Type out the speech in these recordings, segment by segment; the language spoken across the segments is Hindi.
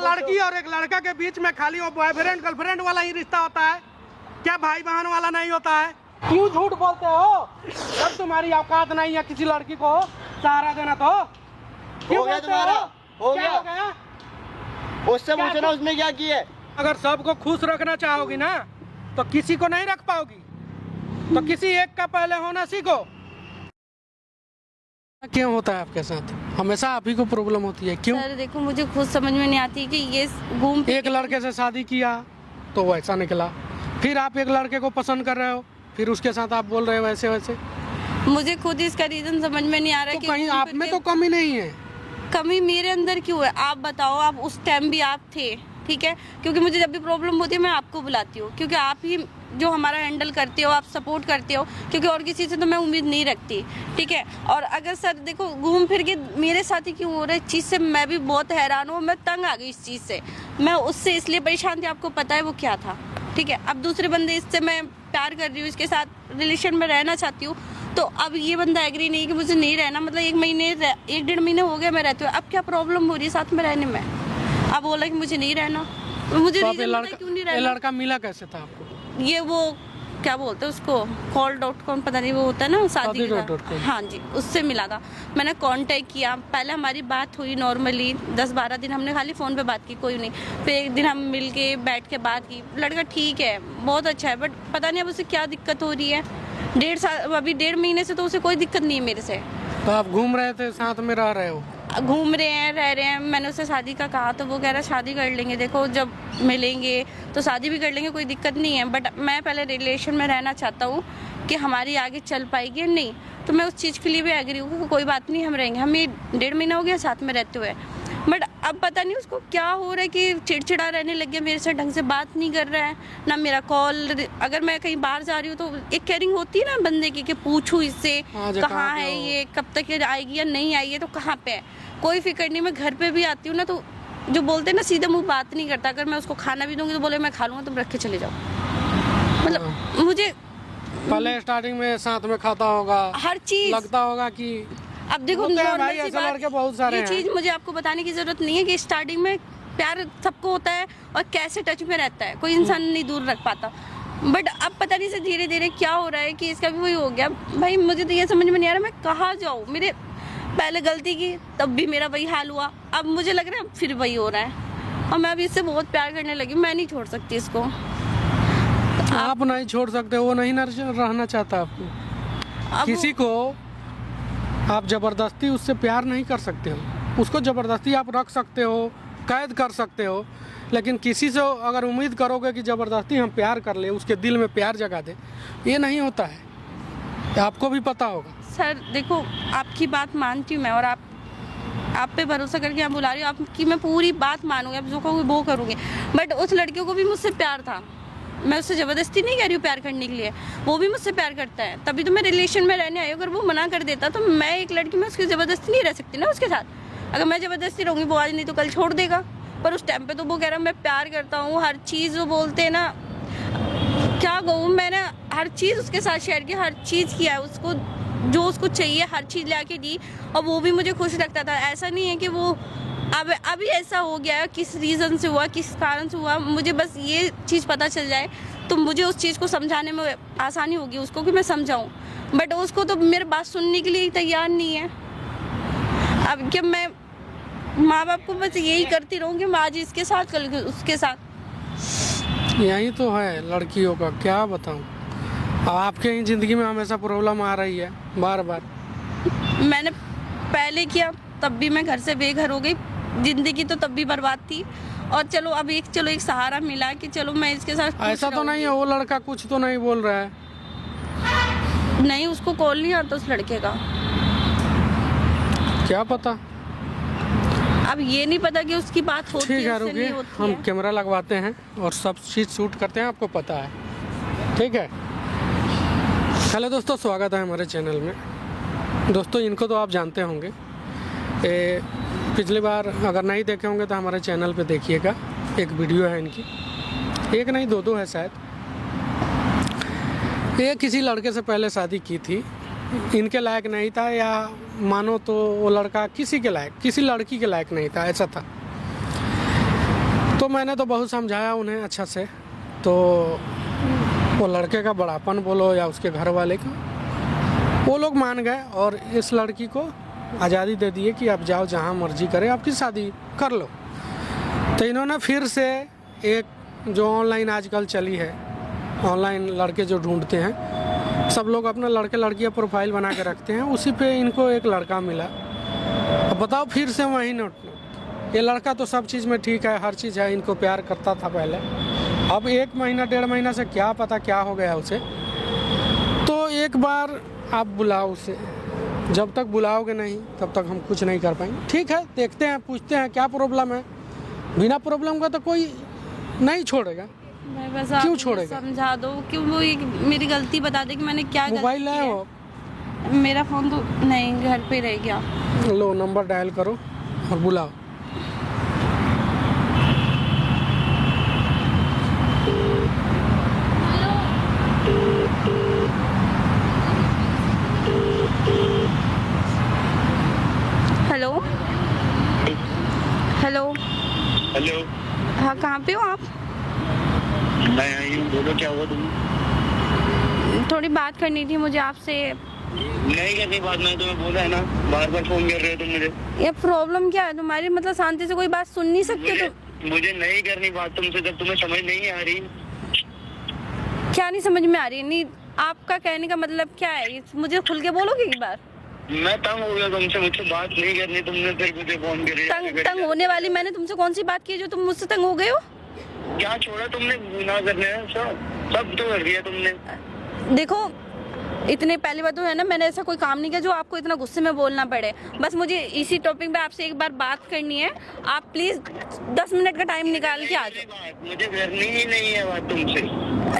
लड़की और एक लड़का के बीच में खाली वो बॉयफ्रेंड गर्लफ्रेंड वाला ही रिश्ता होता है क्या? भाई बहन वाला नहीं होता है? क्यों झूठ बोलते हो? जब तुम्हारी औकात नहीं है किसी लड़की को सहारा देना तो हो गया तुम्हारा, हो गया। उससे पूछो ना उसने क्या किया। अगर सबको खुश रखना चाहोगी ना तो किसी को नहीं रख पाओगी, तो किसी एक का पहले होना सीखो। क्यों होता है आपके साथ? हमेशा आप ही को प्रॉब्लम होती है, क्यों? सर देखो, मुझे खुद समझ में नहीं आती कि ये घूम एक लड़के से शादी किया तो वैसा निकला, फिर आप एक लड़के को पसंद कर रहे हो, फिर उसके साथ आप बोल रहे हो वैसे वैसे। मुझे खुद इसका रीजन समझ में नहीं आ रहा तो कि कहीं आप में तो कमी नहीं है। कमी मेरे अंदर क्यों है? आप बताओ। आप उस टाइम भी आप थे, ठीक है, क्योंकि मुझे जब भी प्रॉब्लम होती है मैं आपको बुलाती हूँ, क्योंकि आप ही जो हमारा हैंडल करते हो, आप सपोर्ट करते हो, क्योंकि और किसी से तो मैं उम्मीद नहीं रखती, ठीक है। और अगर सर देखो घूम फिर के मेरे साथ ही क्यों हो रहा है, इस चीज़ से मैं भी बहुत हैरान हूँ, मैं तंग आ गई इस चीज़ से। मैं उससे इसलिए परेशान थी, आपको पता है वो क्या था, ठीक है। अब दूसरे बंदे, इससे मैं प्यार कर रही हूँ, इसके साथ रिलेशन में रहना चाहती हूँ, तो अब ये बंदा एग्री नहीं कि मुझे नहीं रहना, मतलब 1 डेढ़ महीने हो गया मैं रहती हूँ, अब क्या प्रॉब्लम हो रही है साथ में रहने में? अब बोला कि मुझे नहीं रहना, मुझे तो रीजन पता क्यों नहीं रहना। लड़का मिला कैसे था आपको? ये वो क्या बोलते हैं उसको, call.com पता नहीं वो होता है ना शादी का, हाँ जी, उससे मिला था। मैंने कांटेक्ट किया, पहले हमारी बात हुई नॉर्मली 10-12 दिन हमने खाली फ़ोन पे बात की, कोई नहीं। फिर एक दिन हम मिल के बैठ के बात की, लड़का ठीक है, बहुत अच्छा है, बट पता नहीं अब उसे क्या दिक्कत हो रही है। 1.5 महीने से तो उसे कोई दिक्कत नहीं है मेरे से। तो आप घूम रहे थे, साथ में रह रहे हो? घूम रहे हैं, रह रहे हैं। मैंने उससे शादी का कहा तो वो कह रहा है शादी कर लेंगे, देखो जब मिलेंगे तो शादी भी कर लेंगे, कोई दिक्कत नहीं है, बट मैं पहले रिलेशन में रहना चाहता हूँ कि हमारी आगे चल पाएगी या नहीं। तो मैं उस चीज़ के लिए भी एग्री हूँ कि कोई बात नहीं, हम रहेंगे। हमें 1.5 महीना हो गया साथ में रहते हुए, बट अब पता नहीं उसको क्या हो रहा है कि चिड़चिड़ा रहने लग गया, मेरे से ढंग से बात नहीं कर रहा है ना। मेरा कॉल, अगर मैं कहीं बाहर जा रही हूँ तो एक केयरिंग होती है ना बंदे की कि पूछूं इससे कहाँ है ये, कब तक ये आएगी या नहीं आएगी, तो कहाँ पे है, कोई फिक्र नहीं। मैं घर पे भी आती हूँ ना तो जो बोलते हैं ना सीधे मुंह बात नहीं करता। अगर मैं उसको खाना भी दूंगी तो बोले मैं खा लूँगा, तुम रख के चले जाओ। मतलब मुझे पहले स्टार्टिंग में साथ में खाता होगा, हर चीज लगता होगा कि अब देखो भाई ऐसे लड़के बहुत सारे ये हैं। चीज मुझे आपको बताने की जरूरत नहीं है कि स्टार्टिंग में प्यार सबको होता है और कैसे टच में रहता है, कोई इंसान नहीं दूर रख पाता। बट अब पता नहीं से धीरे धीरे क्या हो रहा है कि इसका भी वही हो गया। भाई मुझे तो ये समझ में नहीं आ रहा मैं कहाँ जाऊँ। मेरे पहले गलती की तब भी मेरा वही हाल हुआ, अब मुझे लग रहा है फिर वही हो रहा है, और मैं अभी इससे बहुत प्यार करने लगी। मैं नहीं छोड़ सकती इसको। आप नहीं छोड़ सकते, वो नहीं रहना चाहता आपको। किसी को आप जबरदस्ती उससे प्यार नहीं कर सकते हो, उसको जबरदस्ती आप रख सकते हो, कैद कर सकते हो, लेकिन किसी से अगर उम्मीद करोगे कि ज़बरदस्ती हम प्यार कर ले, उसके दिल में प्यार जगा दे, ये नहीं होता है, आपको भी पता होगा। सर देखो आपकी बात मानती हूँ मैं, और आप पे भरोसा करके आप बुला रही हो, आपकी मैं पूरी बात मानूंगी, आप जो कहोगे वो करूँगी। बट उस लड़कियों को भी मुझसे प्यार था, मैं उससे ज़बरदस्ती नहीं कह रही हूँ प्यार करने के लिए, वो भी मुझसे प्यार करता है, तभी तो मैं रिलेशन में रहने आई हूँ। अगर वो मना कर देता तो मैं एक लड़की में उसकी ज़बरदस्ती नहीं रह सकती ना उसके साथ। अगर मैं ज़बरदस्ती रहूँगी वो आज नहीं तो कल छोड़ देगा, पर उस टाइम पे तो वो कह रहा मैं प्यार करता हूँ, हर चीज़ वो बोलते हैं ना, क्या कहूँ, मैंने हर चीज़ उसके साथ शेयर की, हर चीज़ किया है, उसको जो उसको चाहिए हर चीज़ ला के दी, और वो भी मुझे खुश रखता था। ऐसा नहीं है कि वो अब अभी ऐसा हो गया, किस रीज़न से हुआ, किस कारण से हुआ, मुझे बस ये चीज़ पता चल जाए तो मुझे उस चीज़ को समझाने में आसानी होगी उसको कि मैं समझाऊँ। बट उसको तो मेरी बात सुनने के लिए तैयार नहीं है। अब क्या मैं माँ बाप को बस यही करती रहूँगी, मैं आज इसके साथ कल उसके साथ। यही तो है लड़कियों का, क्या बताऊँ। अब आपके ही ज़िंदगी में हमेशा प्रॉब्लम आ रही है बार बार। मैंने पहले किया तब भी मैं घर से बेघर हो गई, ज़िंदगी तो तब भी बर्बाद थी, और चलो अब एक सहारा मिला कि चलो मैं इसके साथ। ऐसा तो नहीं है वो लड़का कुछ तो नहीं बोल रहा है? नहीं, उसको कॉल नहीं आता उस लड़के का। क्या पता, अब ये नहीं पता कि उसकी बात होती है, ठीक है, उससे रुकिए नहीं होती हम है। कैमरा लगवाते हैं और सब चीज़ शूट करते हैं, आपको पता है, ठीक है। हेलो दोस्तों, स्वागत है हमारे चैनल में। दोस्तों इनको तो आप जानते होंगे, पिछली बार अगर नहीं देखे होंगे तो हमारे चैनल पे देखिएगा, एक वीडियो है इनकी, एक नहीं दो है शायद। ये किसी लड़के से पहले शादी की थी, इनके लायक नहीं था, या मानो तो वो लड़का किसी के लायक, किसी लड़की के लायक नहीं था, ऐसा था। मैंने तो बहुत समझाया उन्हें अच्छा से, तो वो लड़के का बड़ापन बोलो या उसके घर वाले का, वो लोग मान गए और इस लड़की को आज़ादी दे दिए कि आप जाओ जहाँ मर्जी करें, आपकी शादी कर लो। तो इन्होंने फिर से एक जो ऑनलाइन आजकल चली है, ऑनलाइन लड़के जो ढूंढते हैं, सब लोग अपना लड़के लड़कियां प्रोफाइल बना के रखते हैं, उसी पे इनको एक लड़का मिला। अब बताओ फिर से वही नोट। ये लड़का तो सब चीज़ में ठीक है, हर चीज़ है, इनको प्यार करता था पहले, अब 1 महीना 1.5 महीना से क्या पता क्या हो गया उसे। तो एक बार आप बुलाओ उसे, जब तक बुलाओगे नहीं तब तक हम कुछ नहीं कर पाएंगे। ठीक है, देखते हैं, पूछते हैं क्या प्रॉब्लम है। बिना प्रॉब्लम का तो कोई नहीं छोड़ेगा। मैं बस क्यों आप छोड़ेगा? समझा दो कि वो मेरी गलती बता दे कि मैंने क्या मोबाइल गलती लाए की हो? है। मेरा फ़ोन तो नहीं, घर पे रह गया। लो नंबर डायल करो और बुलाओ। हेलो हेलो हेलो, हाँ, कहाँ पे हो आप? मैं आई हूँ, बोलो क्या हुआ तुम्हें? थोड़ी बात करनी थी मुझे आपसे। नहीं करनी बात, मैंने तुम्हें बोला है ना, बार बार फोन कर रहे हो तुम मुझे। ये प्रॉब्लम क्या है तुम्हारी? मतलब शांति से कोई बात सुन नहीं सकते तुम? मुझे नहीं करनी बात तुमसे जब तुम्हें समझ नहीं आ रही। क्या नहीं समझ में आ रही? नहीं, आपका कहने का मतलब क्या है? मुझे खुल के बोलोगे एक बार। मैं तंग हो गया तुमसे, मुझसे बात नहीं करनी, तुमने फिर मुझे फोन कर तंग होने वाली मैंने तुमसे कौन सी बात की जो तुम मुझसे तंग हो गए हो? क्या छोड़ा तुमने गुनाह करने हैं? सब तो कर दिया तुमने। देखो, इतने पहली बात तो है ना, मैंने ऐसा कोई काम नहीं किया जो आपको इतना गुस्से में बोलना पड़े। बस मुझे इसी टॉपिक पे आपसे एक बार बात करनी है। आप प्लीज 10 मिनट का टाइम निकाल के आ जाओ। मुझे करनी ही नहीं है बात तुमसे।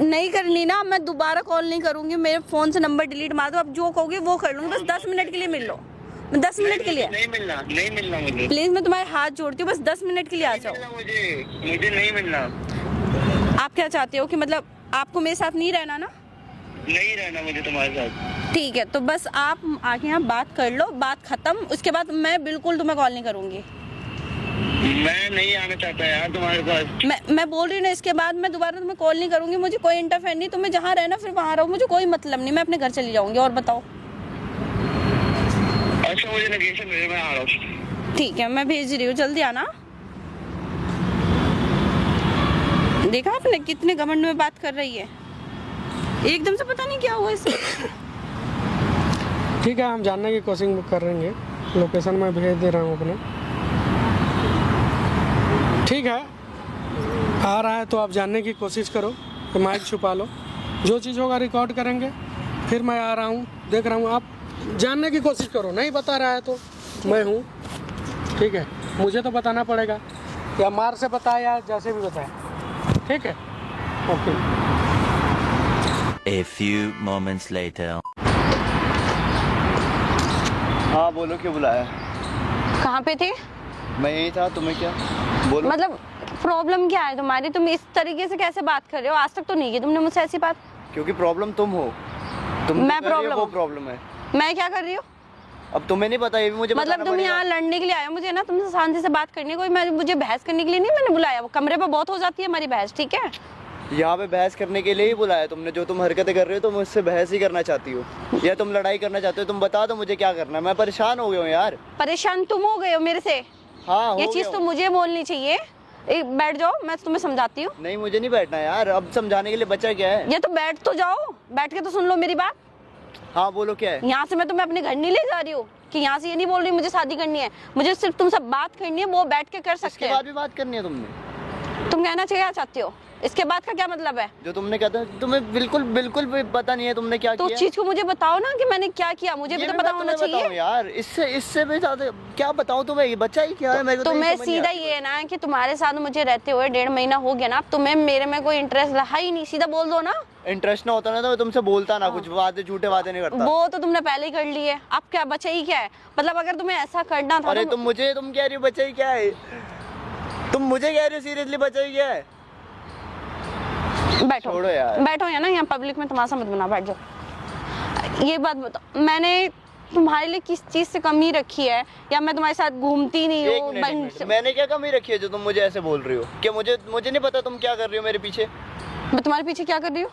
नहीं करनी ना, मैं दोबारा कॉल नहीं करूंगी, मेरे फोन से नंबर डिलीट मार दो। आप जो कहोगे वो कर लूंगी, बस 10 मिनट के लिए मिल लो। 10 मिनट के लिए नहीं मिलना मुझे। प्लीज, मैं तुम्हारे हाथ जोड़ती हूँ, बस 10 मिनट के लिए आ जाओ। मुझे नहीं मिलना। आप क्या चाहते हो कि मतलब आपको मेरे साथ नहीं रहना ना? नहीं रहना मुझे तुम्हारे साथ। ठीक है, तो बस आप आके यहाँ बात कर लो, बात खत्म। उसके बाद मैं बिल्कुल तुम्हें कॉल नहीं करूंगी। मैं नहीं आना चाहता यार तुम्हारे पास। मैं बोल रही हूँ ना, इसके बाद मैं दोबारा तुम्हें कॉल नहीं करूंगी। मुझे कोई इंटरफेयर नहीं, तुम्हें जहाँ रहना फिर वहाँ रहो, मुझे कोई मतलब नहीं। मैं अपने घर चली जाऊंगी। और बताओ। अच्छा, मुझे लोकेशन भेजो, मैं आ रहा हूँ। ठीक है, मैं भेज रही हूँ, जल्दी आना। देखा आपने कितने घमंड में बात कर रही है, एकदम से पता नहीं क्या हुआ इसे। ठीक है, हम जानने की कोशिश करेंगे, लोकेशन मैं भेज दे रहा हूँ अपना। ठीक है, आ रहा है तो आप जानने की कोशिश करो, तो माइक छुपा लो, जो चीज़ होगा रिकॉर्ड करेंगे। फिर मैं आ रहा हूँ, देख रहा हूँ, आप जानने की कोशिश करो। नहीं बता रहा है तो मैं हूँ, ठीक है, मुझे तो बताना पड़ेगा, या मार से बताए या जैसे भी बताए। ठीक है, okay. A few moments later. हाँ बोलो, क्यों बुलाया? कहाँ पे थे? मैं यही था, तुम्हें क्या? बोलो। मतलब प्रॉब्लम क्या है तुम्हारी? तुम इस तरीके से कैसे बात कर रहे हो? आज तक तो नहीं की तुमने मुझसे ऐसी बात। क्योंकि प्रॉब्लम तुम हो, तुम मैं कर रही हो, प्रॉब्लम वो हूँ? प्रॉब्लम है। मैं क्या कर रही हूँ? अब तुम्हें नहीं पता, ये भी मुझे मतलब बताना तुम पड़ेगा। यहाँ लड़ने के लिए आए हो? मुझे ना तुमसे शांति से बात करनी है, कोई मुझे बहस करने के लिए नहीं मैंने बुलाया। वो कमरे पे बहुत हो जाती है हमारी बहस, ठीक है? यहाँ पे बहस करने के लिए ही बुलाया तुमने। जो तुम हरकतें कर रहे हो, तुम मुझसे बहस ही करना चाहती हो या तुम लड़ाई करना चाहते हो? तुम बता दो मुझे क्या करना है, मैं परेशान हो गया हूँ यार। परेशान तुम हो गए हो मेरे से? हाँ, ये चीज तो मुझे बोलनी चाहिए। बैठ जाओ, मैं तुम्हें समझाती हूँ। नहीं, मुझे नहीं बैठना यार, अब समझाने के लिए बचा क्या है? ये तो बैठ तो जाओ, बैठ के तो सुन लो मेरी बात। हाँ बोलो, क्या है? यहाँ से मैं तुम्हें अपने घर नहीं ले जा रही हूँ कि यहाँ से ये नहीं बोल रही मुझे शादी करनी है। मुझे सिर्फ तुमसे बात करनी है, वो बैठ के कर सकते इसके हैं। बाद भी बात करनी है तुमने? तुम कहना क्या चाहते हो? इसके बाद का क्या मतलब है? जो तुमने कहा था, तुम्हें बिल्कुल भी पता नहीं है तुमने क्या तो किया। उस चीज को मुझे बताओ ना कि मैंने क्या किया, मुझे भी तो पता होना चाहिए यार। इससे भी ज्यादा क्या बताऊं तुम्हें? ये बच्चा ही क्या है मेरे को तो तुम्हें सीधा ये है ना कि तुम्हारे साथ मुझे रहते हुए 1.5 महीना हो गया ना, तुम्हें मेरे में कोई इंटरेस्ट रहा ही नहीं। सीधा बोल दो ना। इंटरेस्ट ना होता ना तो मैं तुमसे बोलता ना, कुछ वादे झूठे वादे नहीं करता। वो तो तुमने पहले ही कर लिए, अब क्या बचा ही क्या है? मतलब अगर तुम्हें ऐसा करना था। अरे तुम कह रही हो बच्चा ही क्या है? तुम मुझे कह रही हो सीरियसली बच्चा ही क्या है? बैठो, छोड़ो यार। बैठो या ना, यहाँ पब्लिक में तमाशा मत बना, बैठ जाओ। ये बात बताओ, मैंने तुम्हारे लिए किस चीज से कमी रखी है, या मैं तुम्हारे साथ घूमती नहीं एक हूँ? मिनट, एक मिनट। मैंने क्या कमी रखी है जो तुम मुझे ऐसे बोल रही हो? क्या मुझे नहीं पता तुम क्या कर रही हो मेरे पीछे? मैं तुम्हारे पीछे क्या कर रही हूँ?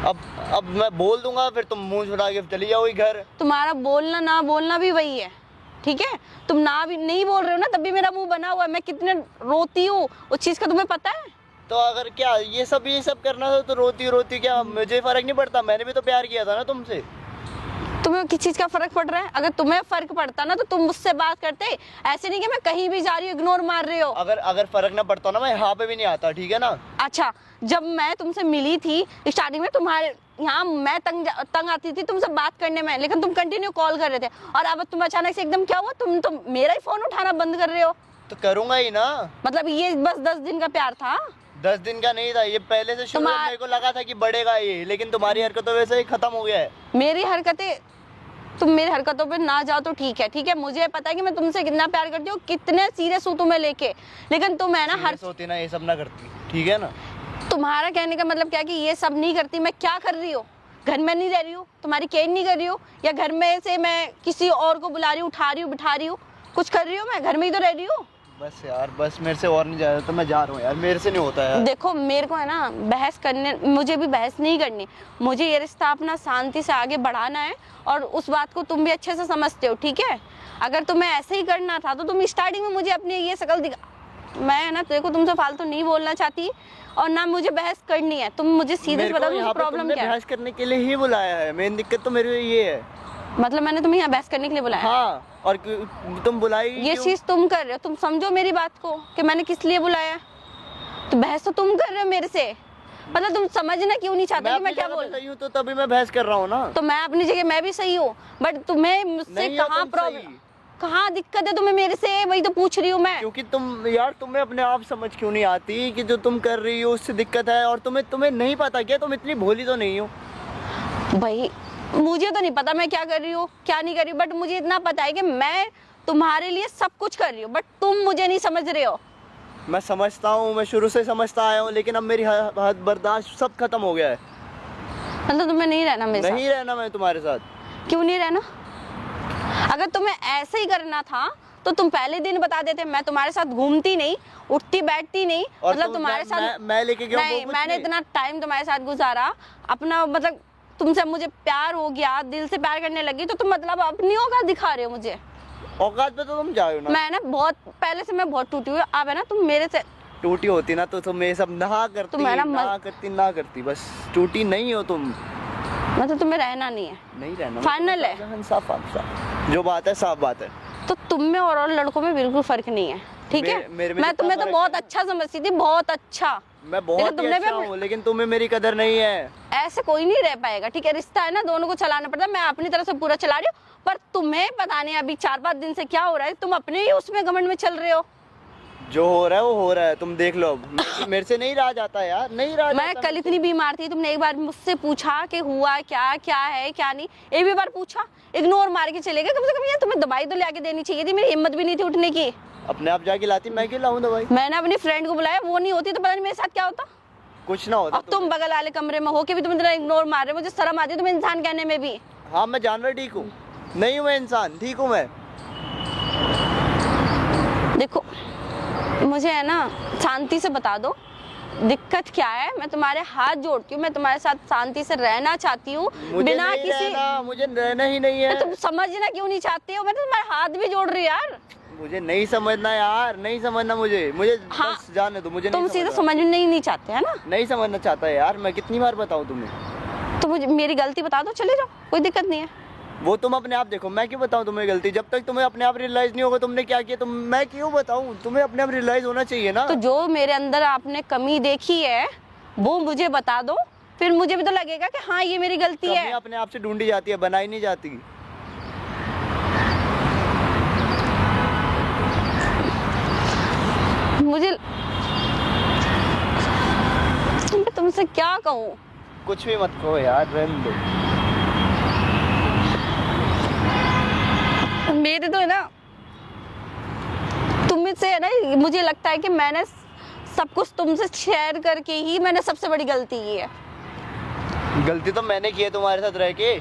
अब मैं बोल दूंगा, फिर तुम मुंह छुड़ा के चली जाओगी घर। तुम्हारा बोलना ना बोलना भी वही है, ठीक है? तुम ना भी नहीं बोल रहे हो ना, तब भी मेरा मुंह बना हुआ है। मैं कितने रोती हूँ उस चीज का तुम्हें पता है? तो अगर क्या ये सब करना था तो रोती क्या मुझे फर्क नहीं पड़ता? मैंने भी तो प्यार किया था ना तुमसे। तुम्हें किस चीज का फर्क पड़ रहा है? अगर तुम्हें फर्क पड़ता ना तो तुम मुझसे बात करते। ऐसे नहीं कि मैं कहीं भी जा रही हूँ इग्नोर मार रहे हो। अगर फर्क ना पड़ता ना मैं यहाँ पे भी नहीं आता, ठीक है ना? अच्छा, जब मैं तुमसे मिली थी स्टार्टिंग में, तुम्हारे यहाँ मैं तंग आती थी तुमसे बात करने में, लेकिन तुम कंटिन्यू कॉल कर रहे थे। और अब तुम अचानक से एकदम क्या हुआ? तुम तो मेरा ही फोन उठाना बंद कर रहे हो। तो करूंगा ही ना। मतलब ये बस 10 दिन का प्यार था? 10 दिन का नहीं था, ये पहले से शुरू मेरे को लगा था कि बढ़ेगा ये, लेकिन तुम्हारी हरकतों वैसे ही खत्म हो गया है। मेरी हरकतें, तुम मेरी हरकतों पे ना जाओ तो ठीक है, ठीक है? मुझे पता है कि मैं तुमसे कितना प्यार करती हूँ, कितने सीरियस हूँ तुम्हें लेके, लेकिन तुम है ना हर होती ना ये सब ना करती, ठीक है ना? तुम्हारा कहने का मतलब क्या है कि ये सब नहीं करती? मैं क्या कर रही हूँ? घर में नहीं रह रही हूँ, तुम्हारी केयर नहीं कर रही हूँ, या घर में से मैं किसी और को बुला रही हूँ, उठा रही हूँ, बिठा रही हूँ, कुछ कर रही हूँ? मैं घर में ही तो रह रही हूँ। बस यार, बस मेरे से और नहीं जा रहा, तो मैं जा रहा हूँ यार, मेरे से नहीं होता यार। देखो, मेरे को है ना बहस करने, मुझे भी बहस नहीं करनी। मुझे ये रिश्ता अपना शांति से आगे बढ़ाना है, और उस बात को तुम भी अच्छे से समझते हो, ठीक है? अगर तुम्हें ऐसे ही करना था तो तुम स्टार्टिंग में मुझे अपनी ये शक्ल दिखा। मैं ना देखो तुमसे फालतू नहीं बोलना चाहती, और ना मुझे बहस करनी है। तुम मुझे सीधे बता दो प्रॉब्लम क्या है? बहस करने के लिए ही बुलाया है, मेन दिक्कत तो मेरे ये है। मतलब मैंने तुम्हें यहाँ बहस करने के लिए बुलाया? हाँ, और तुम बुलाई ये चीज तुम कर रहे हो, तुम समझो मेरी बात को कि मैंने किस लिए बुलाया। तो बहस तो तुम कर रहे हो मेरे से, मतलब तुम समझना क्यों नहीं चाहते कि मैं क्या बोल रही हूँ? तो तभी मैं बहस कर रहा हूँ ना। तो मैं अपनी जगह मैं भी सही हूँ, बट तुम्हें मुझसे कहाँ प्रॉब्लम, कहाँ दिक्कत है तुम्हें मेरे से? वही तो पूछ रही हूँ मैं। क्योंकि तुम्हें अपने आप समझ क्यों नहीं आती कि जो तुम कर रही हो उससे दिक्कत है, और तुम्हें नहीं पता क्या? तुम इतनी भोली तो नहीं हो भाई। मुझे तो नहीं पता मैं क्या कर रही हूँ क्या नहीं कर रही हूँ, बट मुझे इतना पता है कि मैं तुम्हारे लिए सब कुछ कर रही हूँ, बट तुम मुझे नहीं समझ रहे हो। मैं समझता हूँ, मैं शुरू से समझता आया हूँ, लेकिन अब मेरी हद बर्दाश्त सब खत्म हो गया है। मतलब तुम्हें नहीं रहना मेरे नहीं रहना मैं तुम्हारे साथ। क्यों नहीं रहना? अगर तुम्हें ऐसे ही करना था तो तुम पहले दिन बता देते। मैं तुम्हारे साथ घूमती नहीं, उठती बैठती नहीं, मतलब तुम्हारे साथ मैं लेके गया नहीं। मैंने इतना टाइम तुम्हारे साथ गुजारा अपना, मतलब तुमसे मुझे प्यार हो गया, दिल से प्यार करने लगी, तो तुम मतलब अपनी औकात दिखा रहे हो मुझे। औकात पे तो तुम जाओ ना। मैं ना बहुत पहले से मैं बहुत टूटी हुई, अब है ना तुम मेरे से टूटी होती ना तो तुम ये सब ना करती, बस टूटी नहीं हो तुम। मतलब तुम्हें रहना नहीं है? नहीं रहना, फाइनल है? साफ जो बात है साफ बात है। तो तुम में और लड़कों में बिल्कुल फर्क नहीं है, ठीक है? मैं तुम्हें तो बहुत अच्छा समझती थी, बहुत अच्छा। मैं बहुत ही अच्छा हूँ, लेकिन तुम्हें मेरी कदर नहीं है। ऐसे कोई नहीं रह पाएगा, ठीक है? रिश्ता है ना, दोनों को चलाना पड़ता है। मैं अपनी तरफ से पूरा चला रही हूँ, पर तुम्हें पता नहीं अभी 4-5 दिन से क्या हो रहा है। तुम अपने ही उसमें घमंड में चल रहे हो। जो हो रहा है वो हो रहा है, तुम देख लो। मेरे से नहीं रहा जाता यार, नहीं रहा मैं कल इतनी बीमार थी, तुमने एक बार मुझसे पूछा कि हुआ क्या, क्या है क्या नहीं? एक भी बार पूछा? इग्नोर मार के चले गए। कम से कम यार तुम्हें दवाई तो लाके देनी चाहिए थी, मेरी हिम्मत भी नहीं थी उठने की। अपने आप जाके लाती, मैं क्यों लाऊं दवाई? मैंने अपनी फ्रेंड को बुलाया, वो नहीं होती तो पता नहीं मेरे साथ क्या होता। कुछ ना होता। अब तुम बगल वाले कमरे में हो के भी तुम इतना इग्नोर मार रहे हो, मुझे शर्म आती है तुम्हें इंसान कहने में भी। हाँ, मैं जानवर ठीक हूँ, नहीं हूँ मैं इंसान, ठीक हूँ मैं। देखो, मुझे है ना शांति से बता दो दिक्कत क्या है। मैं तुम्हारे हाथ जोड़ती हूँ, मैं तुम्हारे साथ शांति से रहना चाहती हूँ बिना किसी। मुझे रहना ही नहीं है। तुम समझना क्यों नहीं चाहते हो? मैं तो तुम्हारे हाथ भी जोड़ रही हूँ यार। मुझे नहीं समझना यार, नहीं समझना मुझे। हाँ, बस जाने दो मुझे। तुम सीधा समझ नहीं चाहते है ना? नहीं समझना चाहता यार, मैं कितनी बार बताऊँ तुम्हें? तो मुझे मेरी गलती बता दो, चले जाओ, कोई दिक्कत नहीं है। वो तुम अपने आप देखो, मैं क्यों बताऊं तुम्हें गलती? जब तक तुम्हें अपने आप रियलाइज नहीं होगा तुमने क्या किया, तो मैं क्यों बताऊं? तुम्हें अपने आप रियलाइज होना चाहिए ना। तो जो मेरे अंदर आपने कमी देखी है वो मुझे बता दो, फिर मुझे भी तो लगेगा कि हाँ ये मेरी गलती है। अपने आप से ढूंढी जाती है, बनाई नहीं जाती। मुझे मैं तुमसे क्या कहूँ? कुछ भी मत कहो यार, रहने दो। मेरे तो है ना तुम से है ना, मुझे लगता है कि मैंने सब कुछ तुमसे शेयर करके ही मैंने सबसे बड़ी गलती की है। गलती तो मैंने की है तुम्हारे साथ रह के।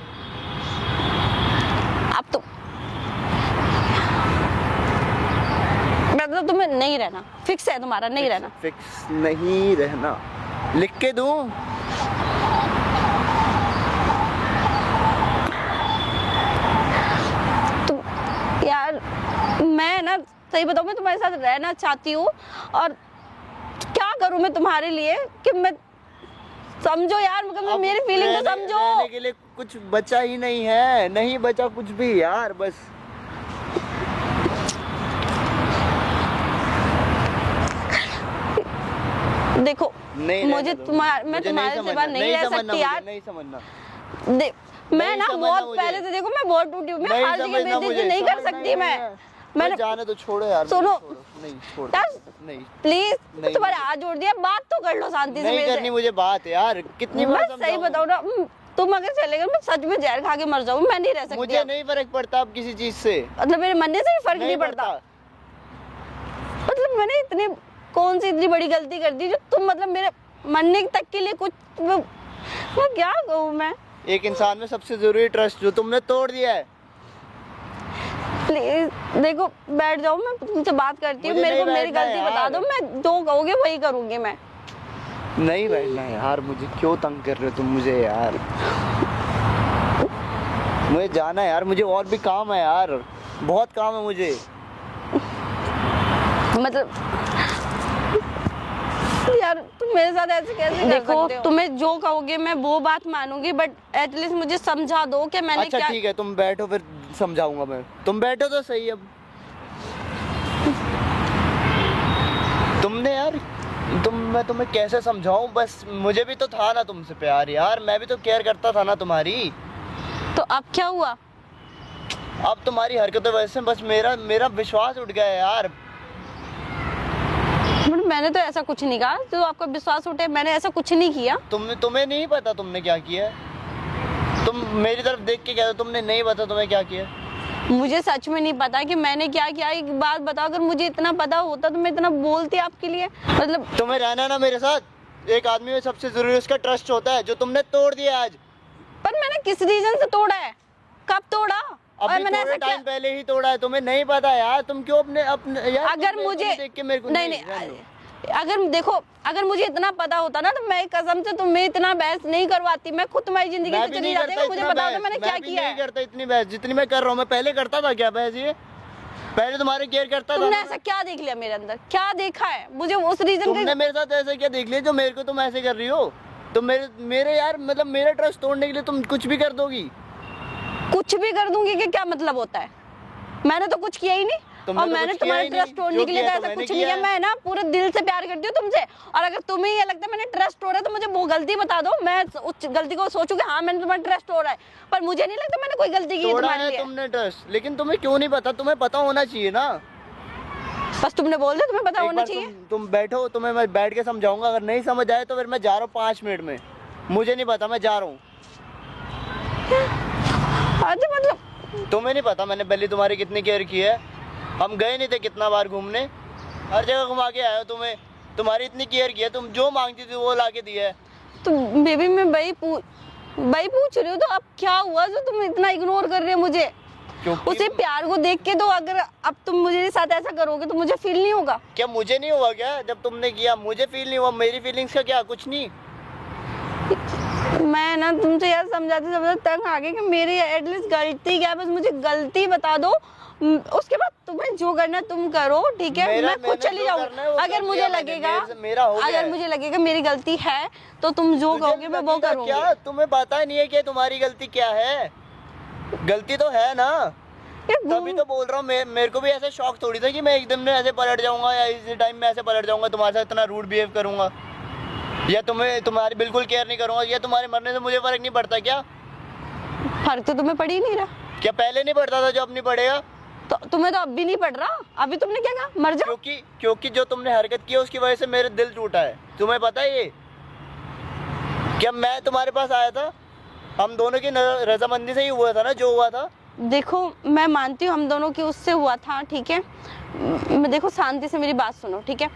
मतलब तुम्हें नहीं रहना, फिक्स है तुम्हारा नहीं रहना? फिक्स नहीं रहना, लिख के दूं? तुम यार, मैं ना सही बताऊं, मैं तुम्हारे साथ रहना चाहती हूँ और क्या करूं मैं तुम्हारे लिए कि मैं, समझो यार, मतलब मेरी फीलिंग तो समझो। रहने के लिए कुछ बचा ही नहीं है, नहीं बचा कुछ भी यार, बस। देखो नहीं मुझे मैं तुम्हारे सिवा नहीं रह सकती यार। नहीं समझना। मैं ना बहुत पहले से, देखो मैं बहुत टूटी हूँ, मैं हर जगह बेइज्जती नहीं कर सकती। मैंने जाने तो छोड़ो यार, सुनो, नहीं छोड़ो, नहीं प्लीज, नहीं, तुम्हारे हाथ जोड़ दिया, बात तो कर लो शांति से। नहीं करनी मुझे बात यार, कितनी बार मैं सही बताऊँ ना, तुम अगर चले गए मैं सच में जहर खा के मर जाऊँ, मैं नहीं रह सकती। मुझे नहीं फर्क पड़ता अब किसी चीज से, मतलब मेरे मरने से भी फर्क नहीं पड़ता। मतलब मैंने इतनी कौन सी इतनी बड़ी गलती कर दी जो तुम मतलब मेरे मरने तक के लिए कुछ, मैं क्या कहूँ मैं। एक इंसान में सबसे जरूरी ट्रस्ट जो तुमने तोड़ दिया है। प्लीज देखो, बैठ जाओ, मैं तुमसे बात करती हूँ, मेरे को मेरी गलती बता दो, मैं जो कहोगे वही करूँगी मैं। नहीं बैठना यार, मुझे क्यों तंग कर रहे हो तुम मुझे यार, मुझे जाना है यार, मुझे और भी काम है यार, बहुत काम है मुझे। मतलब यार तुम मेरे साथ ऐसे कैसे कर सकते हो? तुम्हें जो कहोगे मैं वो बात मानूंगी, बट एटलीस्ट मुझे समझा दो कि मैंने अच्छा क्या। ठीक है, तुम बैठो फिर समझाऊंगा मैं, तुम बैठो तो सही। अब तुमने यार, मैं तुम्हें कैसे समझाऊं, बस मुझे भी तो था ना तुमसे प्यार यार, मैं भी तो केयर करता था ना तुम्हारी। तो अब क्या हुआ? अब तुम्हारी हरकतों वजह से बस मेरा विश्वास उठ गया यार। मैंने तो ऐसा कुछ नहीं कहा जो आपका विश्वास उठे, मैंने ऐसा कुछ नहीं किया। तुम्हें नहीं पता तुमने क्या किया, तुम मेरी तरफ देख के कहते हो तुमने नहीं पता तुम्हें क्या किया। मुझे सच में नहीं पता कि मैंने क्या किया। एक बात बताओ, अगर मुझे इतना पता होता तो मैं इतना बोलती आपके लिए। मतलब तुम्हें रहना ना मेरे साथ, एक आदमी में सबसे जरूरी उसका ट्रस्ट होता है, जो तुमने तोड़ दिया आज। पर मैंने किस रीजन से तोड़ा है, कब तोड़ा? अभी मैंने थोड़े टाइम पहले ही तोड़ा है, तुम्हें नहीं पता यार, तुम क्यों अपने यार, अगर मुझे देख के मेरे को नहीं, अगर देखो, अगर मुझे इतना पता होता ना तो मैं कसम से तुम्हें इतना बहस नहीं करवाती, मैं खुद तुम्हारी जिंदगी से चली जाती। मुझे बताओ तो मैंने क्या किया है? नहीं करता इतनी बहस जितनी मैं कर रहा हूँ, मैं पहले करता था क्या बहस ये? पहले तुम्हारे केयर करता था। तुमने ऐसा क्या देख लिया मेरे अंदर, क्या देखा है? मुझे उस रीजन तुमने मेरे साथ ऐसा क्या देख लिया जो मेरे को तुम ऐसे कर रही हो? तुम मेरे यार मतलब मेरा ट्रस्ट तोड़ने के लिए तुम कुछ भी कर दोगी? कुछ भी कर दूंगी कि क्या मतलब होता है? मैंने तो कुछ किया ही नहीं, और मैंने तुम्हारा ट्रस्ट तोड़ने के लिए ऐसा कुछ नहीं किया। मैं ना पूरे दिल से प्यार करती हूँ तुमसे, और अगर तुम्हें ये लगता है मैंने ट्रस्ट तोड़ा तो मुझे वो गलती बता दो, मैं उस गलती को सोचूं कि हाँ मैंने तुम्हारा ट्रस्ट तोड़ा है। पर मुझे नहीं लगता मैंने कोई गलती की है तुम्हारे लिए। तुमने ट्रस्ट, लेकिन तुम्हें क्यों नहीं पता? तुम्हें पता होना चाहिए ना। बस तुमने बोल दिया तुम्हें पता होना चाहिए। तुम बैठो, तुम्हें मैं बैठ के समझाऊंगा, अगर नहीं समझ आए तो फिर मैं जा रहा हूँ 5 मिनट में, मुझे नहीं पता, मैं जा रहा हूँ। अच्छा मतलब तुम्हें नहीं पता मैंने पहले तुम्हारी कितनी केयर की है। हम गए नहीं थे कितना बार घूमने, हर जगह घुमा के आए हो, तुम्हारी इतनी केयर की है, तुम जो मांगती थी वो ला के दिया है। तो बेबी मैं वही पूछ रही हूँ, तो अब क्या हुआ जो तुम इतना इग्नोर कर रहे हो मुझे? उसे प्यार को देख के, तो अगर अब तुम मुझे साथ ऐसा करोगे तो मुझे फील नहीं होगा क्या? मुझे नहीं हुआ क्या जब तुमने किया? मुझे फील नहीं हुआ? मेरी फीलिंग्स का क्या? कुछ नहीं। मैं ना तुमसे यार समझाते तंग आ गई कि मेरी एटलीस्ट गलती क्या है, बस मुझे गलती बता दो, उसके बाद तुम्हें जो करना तुम करो, ठीक है? मैं खुद चली जाऊंगी। अगर मुझे लगेगा मेरी गलती है तो तुम जो कहोगे मैं वो करूंगी। क्या तुम्हें पता नहीं है कि तुम्हारी गलती क्या है? गलती तो है ना, तभी तो बोल रहा हूँ। मेरे को भी ऐसे शौक थोड़ी था कि मैं एकदम में ऐसे पलट जाऊंगा, या इसी टाइम में ऐसे पलट जाऊंगा, तुम्हारे साथ इतना रूड बिहेव करूंगा, या तुम्हारी बिल्कुल केयर नहीं करूंगा, या तुम्हारे मरने से मुझे फर्क नहीं पड़ता क्या? फर्क तो तुम्हें पड़ ही नहीं रहा। क्या पहले नहीं पड़ता था जो अब नहीं पड़ेगा? तो तुम्हें तो अब भी नहीं पड़ रहा। अभी तुमने क्या कहा, मर जाओ? क्योंकि जो तुमने हरकत की है उसकी वजह से मेरे दिल टूटा है, तुम्हें पता है ये? क्या मैं तुम्हारे पास आया था? हम दोनों की रजामंदी से ही हुआ था ना जो हुआ था। देखो मैं मानती हूँ हम दोनों की उससे हुआ था, ठीक है? देखो शांति से मेरी बात सुनो, ठीक है?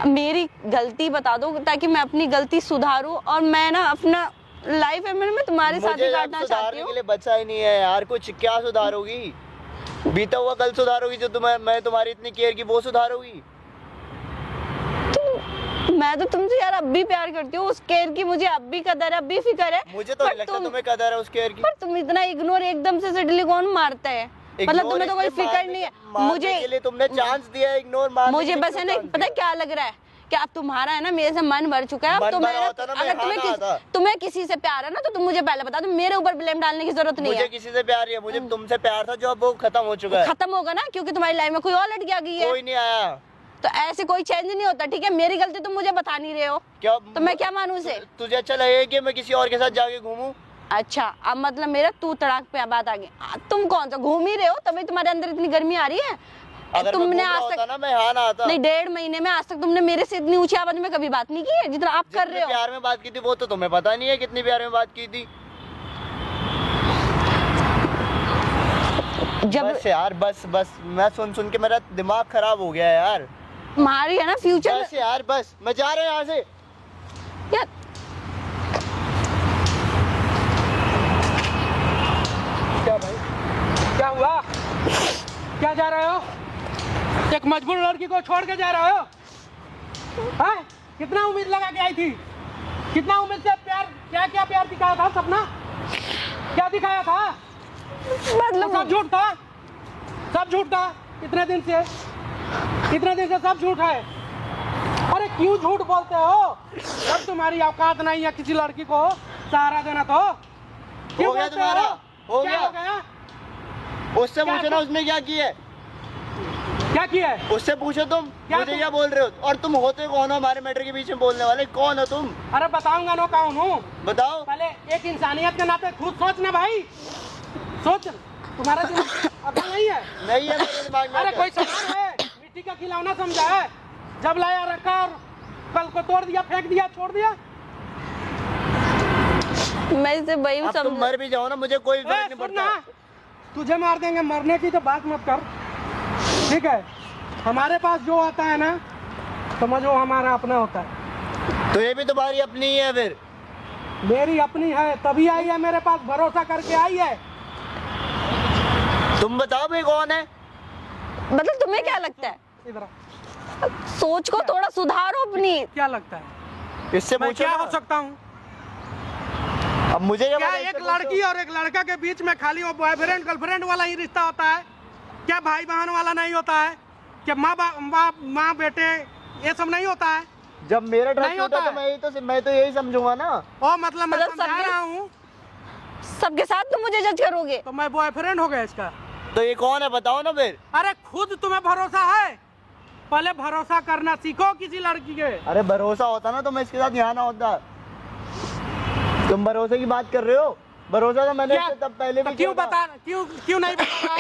मेरी गलती बता दो ताकि मैं अपनी गलती सुधारूं, और मैं ना अपना लाइफ है मैं तुम्हारे साथ ही काटना चाहती हूँ। के लिए बचा ही नहीं है यार कुछ, क्या सुधारोगी? बीता हुआ कल सुधारोगी, जो मैं तुम्हारी इतनी केयर की वो सुधारोगी? मैं तो तुमसे यार अब भी प्यार करती हूँ, उस केयर की मुझे अब भी कदर है, अब भी फिक्र है। मुझे तो नहीं लगता तुम्हें कदर है उस केयर की। पर तुम इतना इग्नोर एकदम से सडनली कौन मारता है? मतलब तुम्हें तो कोई फिक्र नहीं है मुझे के लिए तुमने चांस दिया है, इग्नोर मारने मुझे के लिए बस है ना, क्यों पता है क्या लग रहा है कि अब तुम्हारा है ना मेरे से मन भर चुका है। अब मन भरा होता ना, मैं अगर यहाँ ना आता। तुम्हें किसी से प्यार है ना तो तुम मुझे पहले बता दो, मेरे ऊपर ब्लेम डालने की जरूरत नहीं मुझे है। किसी से प्यार है, मुझे तुमसे प्यार था जो अब वो खत्म हो चुका है। खत्म होगा ना, क्योंकि तुम्हारी लाइफ में कोई और लड़की आ गई है। कोई नहीं आया तो ऐसे कोई चेंज नहीं होता, ठीक है? मेरी गलती तुम मुझे बता नहीं रहे हो, क्या? तो मैं क्या मानूं उसे? तुझे अच्छा लगेगा कि मैं किसी और के साथ जाके घूमूं? अच्छा, अब मतलब मेरा तू तड़ाक पे बात आ गई। तुम कौन सा घूम ही रहे हो, तभी तुम्हारे अंदर इतनी गर्मी आ रही है। अगर तुमने मैं आज घूम रहा तक होता ना, मैं यहाँ ना आता। नहीं, 1.5 महीने में आज तक तुमने मेरे से इतनी ऊंची आवाज में कभी बात नहीं की है जितना आप कर रहे हो। प्यार में बात की थी वो तो तुम्हें पता नहीं है कितनी प्यार में बात की थी। जब बस यार, बस मैं सुन सुन के मेरा दिमाग खराब हो गया है यार। तुम्हारी है ना फ्यूचर बस यार, बस मैं जा रहा हूँ यहाँ से। यार, क्या भाई, क्या हुआ? क्या जा रहे हो? एक मजबूर लड़की को छोड़ के जा रहे हो? हाँ? कितना उम्मीद लगा के आई थी? कितना उम्मीद से प्यार, क्या क्या प्यार दिखाया था? सपना क्या दिखाया था? मतलब सब झूठ था, सब झूठ था। इतने दिन से सब झूठ है। अरे क्यों झूठ बोलते हो? जब तुम्हारी औकात नहीं है किसी लड़की को सहारा देना तो क्यों हो गया बोलते तुम्हारा? हो क्या गया? हो गया? उससे क्या पूछो ना उसने क्या किया है। क्या किया है? उससे पूछो तुम, क्या मुझे तुम? क्या बोल रहे हो? और तुम होते कौन हो हमारे मैटर के बीच में बोलने वाले? कौन हो तुम? अरे बताऊंगा ना कौन हूँ। बताओ। पहले एक इंसानियत के नाते खुद सोच ना भाई, सोच। तुम्हारा दिमाग अकल नहीं है? नहीं है मेरे दिमाग में अरे अकल। कोई सामान है मिट्टी का खिलौना समझा है? जब लाया रखा और कल को तोड़ दिया, फेंक दिया, छोड़ दिया। मैं इसे वही अब तुम समझ मर भी जाओ ना, मुझे कोई फर्क नहीं सुनना, पड़ता। तुझे मार देंगे, मरने की तो बात मत कर, ठीक है? हमारे पास जो आता है ना, समझो हमारा अपना होता है। तो ये भी तुम्हारी अपनी ही है फिर? मेरी अपनी है तभी आई है, मेरे पास भरोसा करके आई है। तुम बताओ भाई कौन है? मतलब तुम्हें क्या लगता है? इधर आ। सोच को थोड़ा सुधारो अपनी। क्या लगता है इससे मैं पूछो क्या ना। हो सकता हूँ? अब मुझे क्या पता, एक इससे लड़की पूछो। और एक लड़का के बीच में खाली वो बॉयफ्रेंड गर्लफ्रेंड वाला ही रिश्ता होता है? क्या भाई बहन वाला नहीं होता है? क्या माँ बेटे ये सब नहीं होता है? जब मेरा नहीं ट्रस्ट होता टूटा तो है। मैं तो यही समझूंगा ना। ओ मतलब मैं मतलब समझा सबके- रहा हूँ, सबके साथ तुम मुझे जज करोगे? तो मैं बॉयफ्रेंड हो गया इसका। तो ये कौन है बताओ ना फिर। अरे खुद तुम्हें भरोसा है? पहले भरोसा करना सीखो किसी लड़की के। अरे भरोसा होता ना तो मैं इसके साथ यहाँ ना होता। तुम भरोसे की बात कर रहे हो? भरोसा तो मैंने क्या? इससे तब पहले तो भी क्यों किया था। बता, क्यों नहीं बता रहा?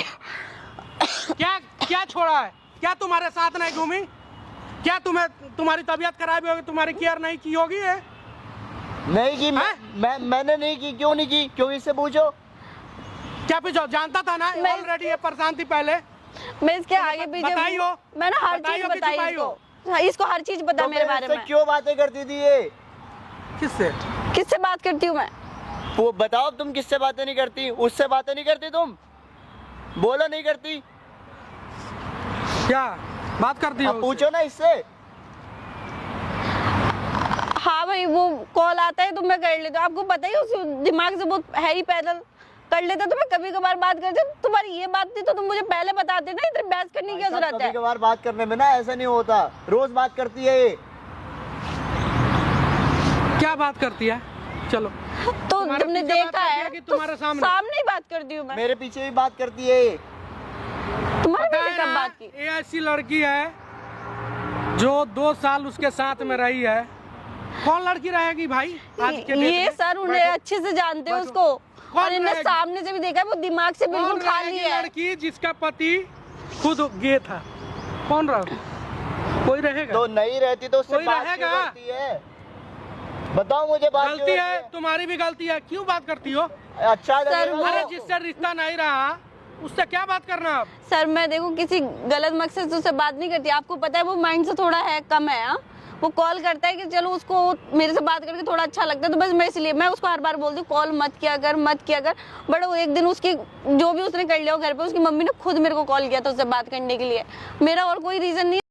क्या क्या छोड़ा है? क्या तुम्हारे साथ नहीं घूमी? क्या तुम्हारी तबीयत खराब होगी, तुम्हारी केयर नहीं की होगी? है? नहीं की मैंने नहीं की। क्यों नहीं की? क्यों? इससे पूछो। क्या पूछो? जानता था ना मैं- ऑलरेडी ये परेशान थी पहले। मैं इसके आगे पीछे बताइयो। मैंने हर चीज बताइयो कि बताई छुपाइयो। इसको। हाँ, इसको हर चीज पता तो मेरे फिर बारे इससे में। क्यों बातें करती थी ये? किससे? किससे बात करती हूँ मैं? वो बताओ, तुम किससे बातें नहीं करती? उससे बातें नहीं करती तुम? बोलो नहीं करती। क्या बात करती हो अब उससे? पूछो ना इससे। हाँ भाई, वो कॉल आता है तो मैं कर लेती हूँ। आपको पता ही है उस दिमाग से बहुत है ही पैदल कर लेते, तो मैं कभी कभार बात करती हूँ। तुम्हारी ये बात थी तो तुम मुझे पहले बताते ना, इतनी बहस करने की क्या जरूरत है? कभी कभार बात करने में ना ऐसा नहीं होता, रोज बात करती है ये। क्या बात करती है? चलो तो तुम्हारे तुमने पीछे बात देखा करती है है कि तो तुम्हारे सामने? सामने ही बात करती हूँ मैं। मेरे पीछे भी बात करती है ये। तुम्हारे पता पीछे है कब ना, बात की? ये ऐसी लड़की है जो 2 साल उसके साथ में रही है। कौन लड़की रहेगी भाई आज के डेट ये में? सर उन्हें बैठो। अच्छे से जानते हैं बैठो। उसको, कौन और इन्हें रहेगी? सामने से भी देखा है, वो दिमाग से बिल्कुल कौन खाली रहेगी है। लड़की जिसका पति खुद गे था? कौन रहा? कोई रहेगा? तो नहीं रहती तो उससे कोई बात क्यों रहेगा? करती है? बताओ मुझे, बात क्यों गलती करती है, तुम्हारी भी गलती है। क्यों बात करती हो? अच्छा लगेगा अरे तो। जिससे रिश्ता नहीं रहा उससे क्या बात करना आप? सर मैं देखो किसी गलत मकसद से उससे बात नहीं करती, आपको पता है वो माइंड से थोड़ा है कम है। हाँ? वो कॉल करता है कि चलो उसको मेरे से बात करके थोड़ा अच्छा लगता है, तो बस मैं इसलिए मैं उसको हर बार बोलती हूँ कॉल मत किया कर, मत किया कर। बट वो एक दिन उसकी जो भी उसने कर लिया घर पे, उसकी मम्मी ने खुद मेरे को कॉल किया था उससे बात करने के लिए। मेरा और कोई रीजन नहीं।